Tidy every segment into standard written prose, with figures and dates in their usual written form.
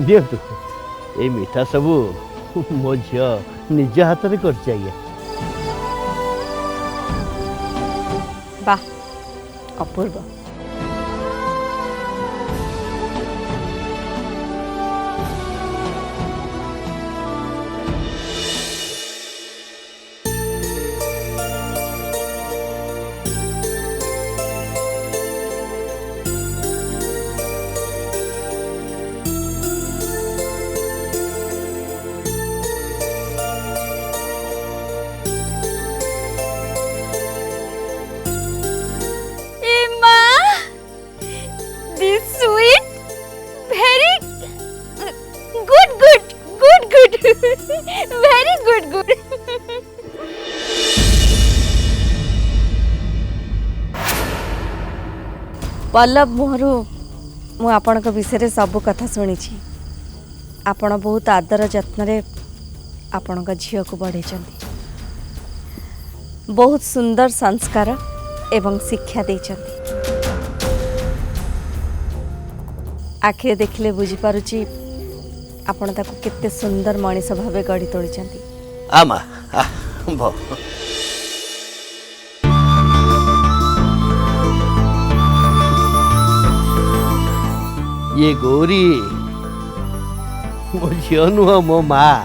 दियंतु ये मीठा सबू मो झील निज हाथ में कर वाह अपूर्व। पल्लव मुहरु मु आपण विषय सब कथा शुणी आपण बहुत आदर जत्न आपण झील को बढ़े बहुत सुंदर संस्कार एवं शिक्षा देचंती। आखिरे देखिले बुझी पारुची आपण ताको केते सुंदर मनीष भावे गढ़ी तोड़ी। आमा भो ये गौरी मो झील नुह मो माँ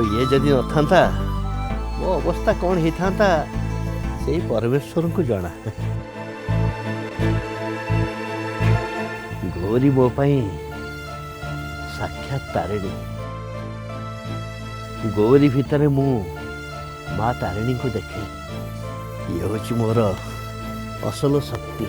ये जदि न था मो अवस्था कौन होता से परमेश्वर को जना। गौरी मो पाई साक्षात तारिणी। गौरी भितर मु माँ तारिणी को देखे ये हूँ मोर असल शक्ति।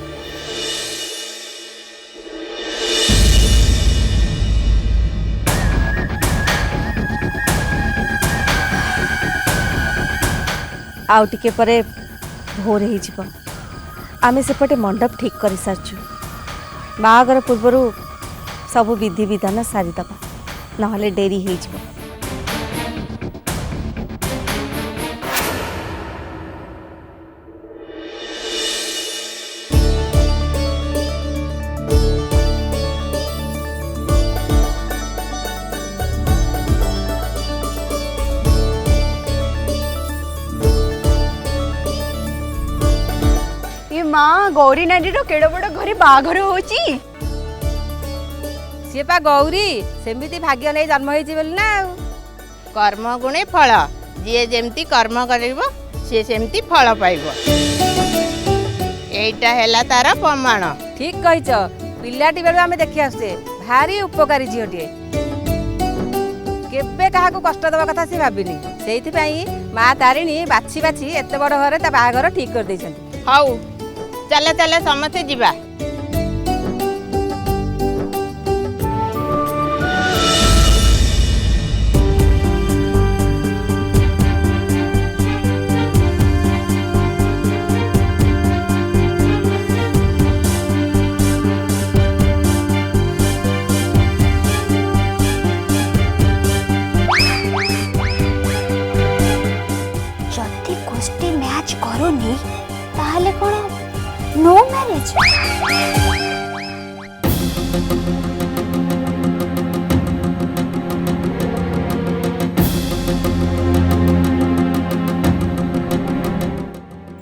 आउ टिके परे भोर हो आमे सेपटे मंडप ठीक कर सारचु। बाहागर पूर्वर सब विधि विधान सारीदबा नहले डेरी हो। माँ गौरी नानी केड़ बड़ घरे बाघर होची सी पा गौरी सेमिति भाग्य नहीं जन्म होई ना। कर्म गुणे फल जी जेमती कर्म करिवो सी सेमती फल पाइबो एटा हैला तार प्रमाण। ठीक कहिच पिलाटी बेलु आमे देखि आसे भारी उपकारी झीटे केबे कहा को कष्ट दवा कथा से भाबिनी सेइथि पई मां तारिणी बाछि बाछि एते बड़ घरे ता बाहागर ठीक कर दैछंती। हाउ चले चले समस्ते जीवा। जदि गोष्ठी मैच करोनी ताहले कोन नो मैरिज।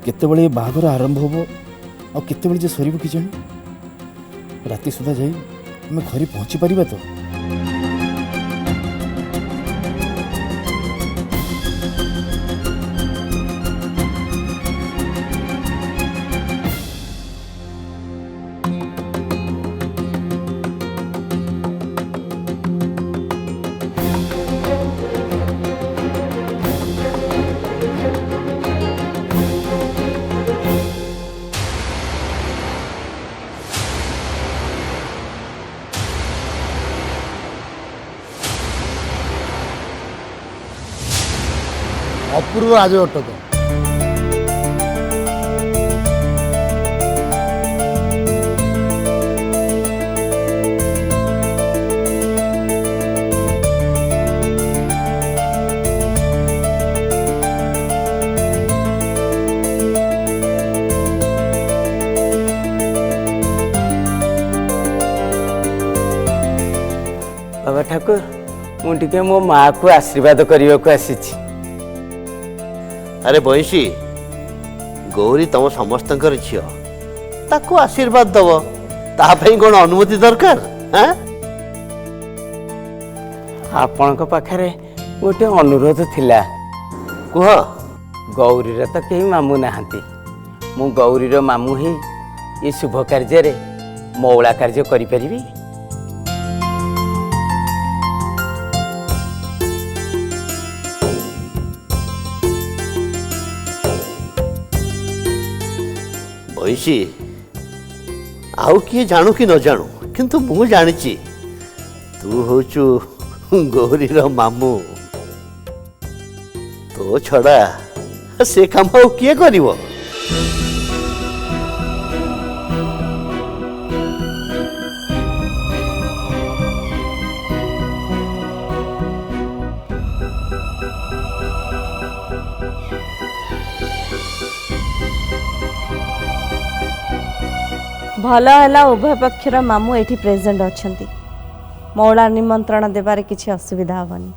केतेबेले बाहागर आरंभ होबो और केतेबेले जे सरीबो कि जानी राति सुधा जाई आमे घरे पहुंची परिबा तो। अपूर्व राज अटक बाबा ठाकुर मुझे मो माँ को आशीर्वाद करने को आसी। अरे बंशी गौरी तुम समस्त झील ताको आशीर्वाद दब तापाई कौन अनुमति दरकार हाँ? आपण पाखे गोटे अनुरोध थिला। कुह गौरीर तो कहीं मामू नहांती मु गौरीर मामू ही ये शुभ कार्य मौला कार्य करि परिबी। बंशी आउ किए जानू कि न जानू किंतु मु जानी तू होचु गौरीर मामू तो छड़ा से काम आउ किए करिवो। भल है उभय पक्षर मामू एठी प्रेजेंट अछंती मौला निमंत्रण देबारे किछि असुविधा हबनी।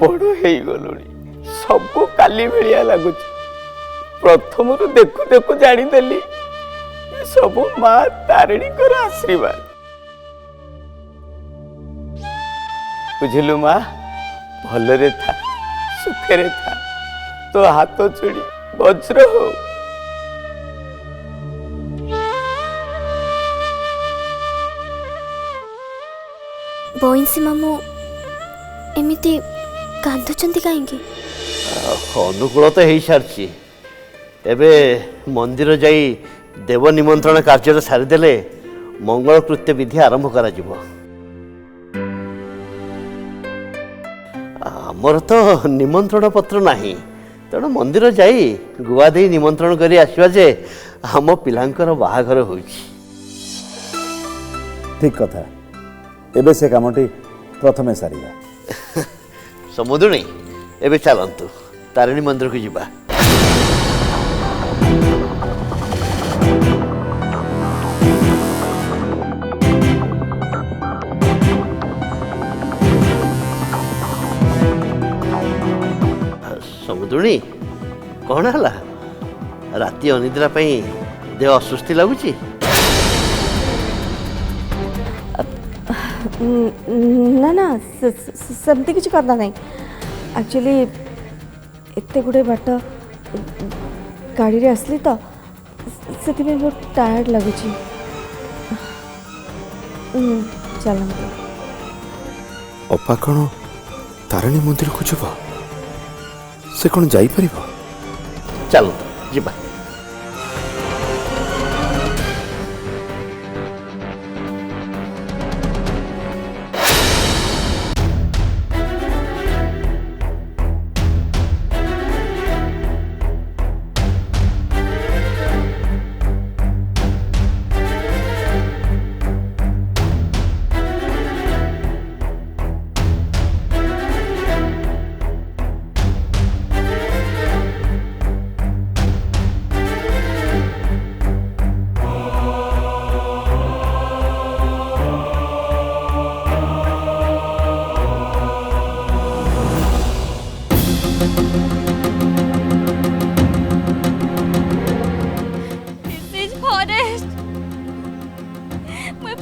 बड़ हो गलुणी सबको काली भेलिया लगुच प्रथम देखु देखु जानीदेली सब माँ तारिणी कर आशीर्वाद। बुझिलु माँ भलरे था सुखेरे था तो हाथ चुड़ी वज्र हो। बइंसी मामू एमिति कांदुचंती काहेंगे? अनुकूल तो हो सारी एबे मंदिर जाई देव निमंत्रण कार्य सारीदेले मंगल कृत्य विधि आरंभ करा जिवो। आमर तो निमंत्रण पत्र नाही तेणु मंदिर जाई गुआ दे निमंत्रण करी आसवा जे आम पिलांकर बाहाघर होइछि। ठीक कथा एबे से कामटी प्रथमे सारिया। समुद्रणी एबे चलंतु तारिणी मंदिर को जिबा। समुद्रणी कौन है राति अनिद्रा देह अस्वस्थ लगुच? ना ना सेमती किसी करना नहीं एक्चुअली एते गुड़े बाट गाड़ी रे असली तो से बहुत टायर्ड लगुच। चलते अपा कौन तारिणी मंदिर को जीव से कौन जापर? चलते जीवा।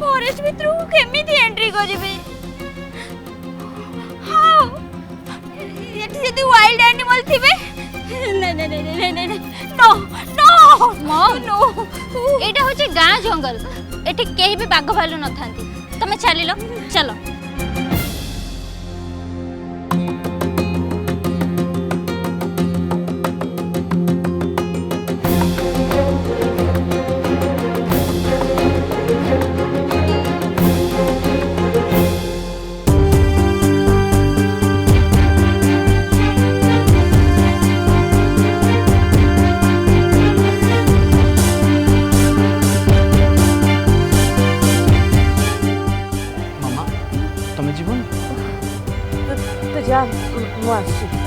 फॉरेस्ट भितर केमिति एंट्री करिवे? हाउ एठी जदी वाइल्ड एनिमल थिबे? नहीं नहीं नहीं नहीं नहीं नो नो मॉम नो एटा होचे गां जंगल एठी केही भी बाघ भालू न थांती तमे चलिलो चलो। ମୁଁ ଆସୁଛି।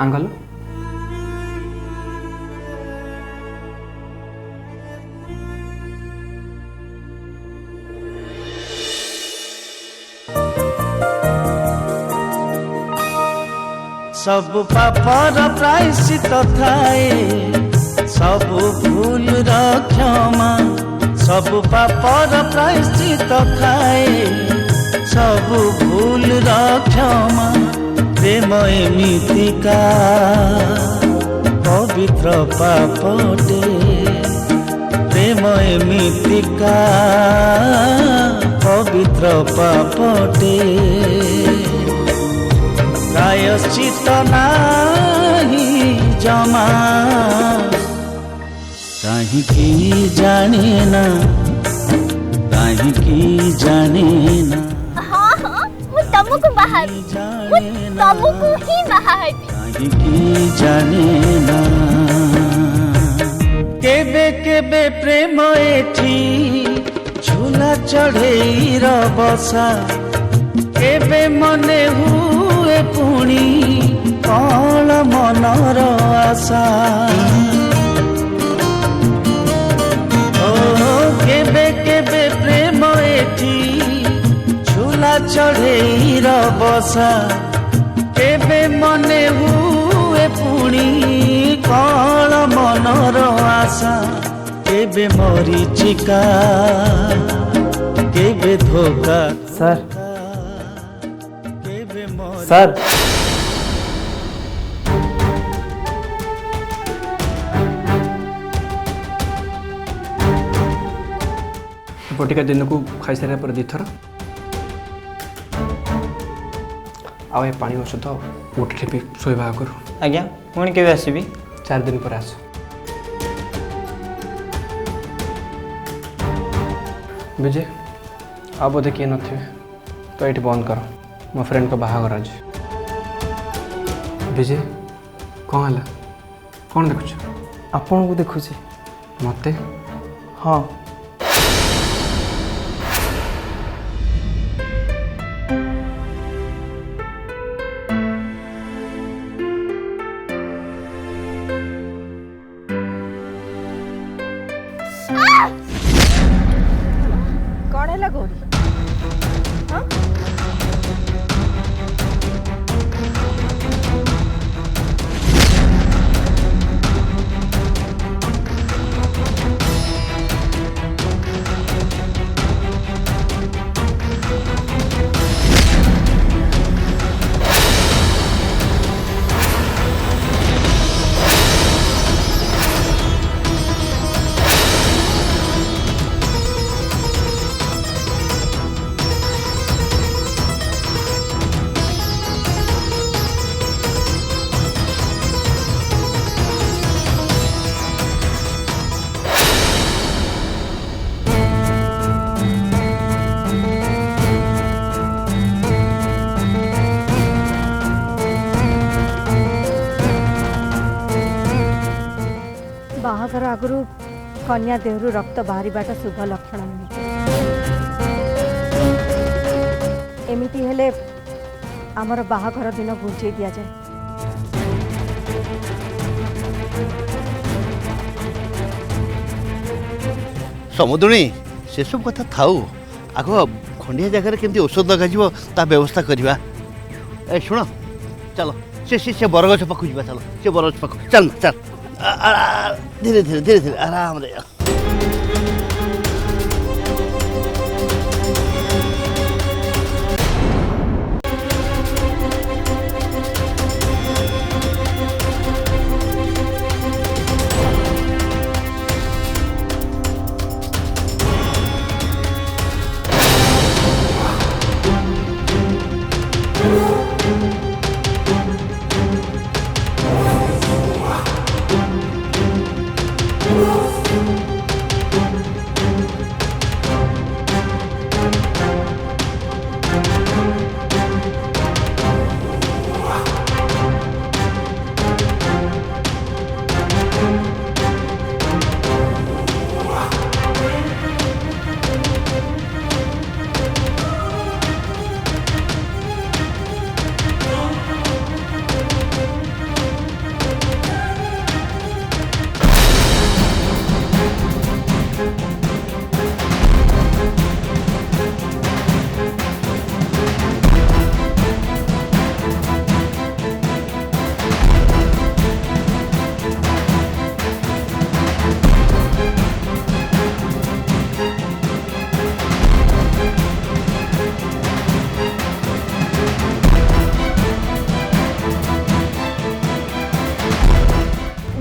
आंगल सब पापर प्रायश्चित थाए सब भूल क्षमा सब पापर प्रायश्चित थाए सब भूल क्षमा प्रेम एमितिका पवित्र पापटे प्रेम एमितिका पवित्र पापटे प्रायश्चित नाही जमा काहींकी जाने ना काहींकी जाने ना हाँ हाँ मैं तुमको बाहर मैं तुमको ही बाहर काहींकी जाने ना केबे केबे प्रेम एठी झूला चढ़ेई र बसा केबे मने हुए पुणी कौन मनर आशा केबे केबे प्रेम एठी झूला चढ़ेई र बसा केबे मने हुए पुणी कौन मनर आशा केबे मरीचिका केबे धोखा सर सर बटिका दिन को खाई सारा पर 2 थर आ पानी औषध गोटे ठेपी शोवा आगुरी आज्ञा पुणी केवे आसबि 4 दिन पर आस विजय आ बोधे किए नथिबे तो ये बंद कर मो फ्रेंड को बाहागर आज विजय कौन है कौन देखुच आपन को देखुची मते हाँ कौन है गौरी हाँ? बाहागर आगु कन्या देहरु रक्त बाहर शुभ लक्षण नुहे एमती हेले आमर बाहागर दिन घुंचे दि जाए समुद्रणी से सब कथा थाऊ आग खंडिया जगह केमती औषध लगा ता व्यवस्था करवा ए शुण चलो से बरगछ पाखु जा चलो से बरगछ पाखु चल चल धीरे धीरे धीरे धीरे आराम रे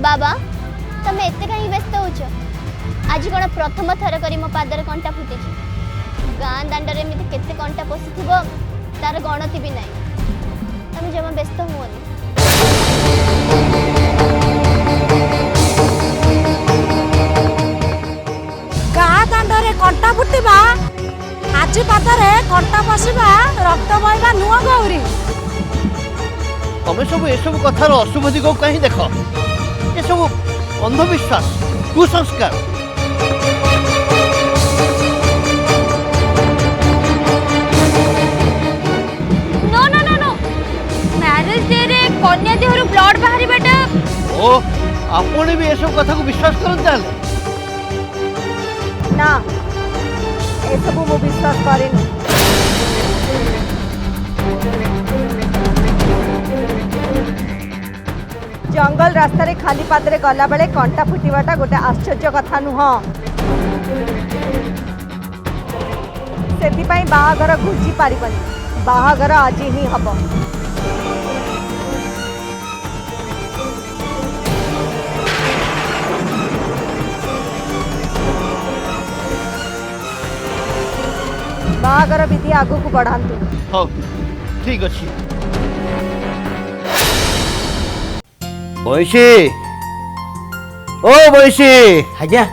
बाबा तमे एते कहीं व्यस्त होछ आज कोन प्रथम थर करी मो पादर कंटा फुटी गाँ दांडरे एमती केते कंटा पसिथिबो तार गणति भी नाही तमे जमा व्यस्त हुओनी गाँ दांडरे कंटा फुटिबा आज पादरे कंटा पसिबा रक्त बहिबा नुआ गौरी तमें सब ये सब कथार अशुभ दिग कहीं देख ये सब अंधविश्वास कुसंस्कार no no no no marriage day रे कन्या देहरु ब्लड बाहरी बेटा ओ आपण भी ये सब कथा को विश्वास करन ताले ना ए सब मो विश्वास करेनी जंगल रास्ता रे खाली पादरे गला बेले कंटा फुटिबाटा गोटे आश्चर्य कथा नुह से बाहागर घुंची पारिबनी बाहागर आज ही हब बाहागर विधि आगू को बढ़ातु। हौ ठीक अच्छी बंशी ओ बंशी आज्ञा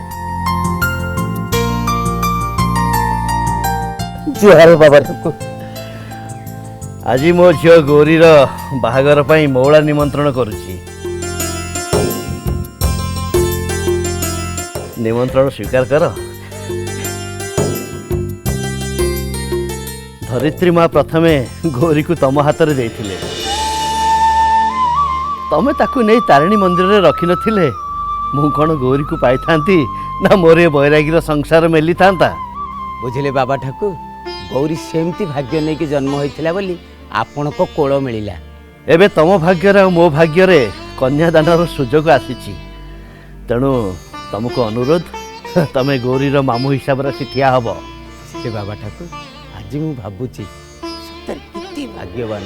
जुहार बाबा ठाकुर। आज मो झील गौरीर बाहागर पाई मौला निमंत्रण करुची निमंत्रण स्वीकार कर। धरित्री माँ प्रथमे गौरी को तम हाथ में देथिले तमे ताकू नहीं तारिणी मंदिर में रखी नथिले मु कौन गौरी को पाई थांती ना मोर ए बैरागीर संसार मेली थांता। बुझिले बाबा ठाकुर गौरी सेमती भाग्य नहीं कि जन्म होइथिला बोली आपण को कोल मिलिला। एबे तम भाग्य और मो भाग्य रे कन्यादान सुजोग आसीची तेणु तुमको अनुरोध तमे गौरीर मामू हिसाब से ठिया हब। से बाबा ठाकुर आज मु भाबुची सତରେ केते भाग्यवान।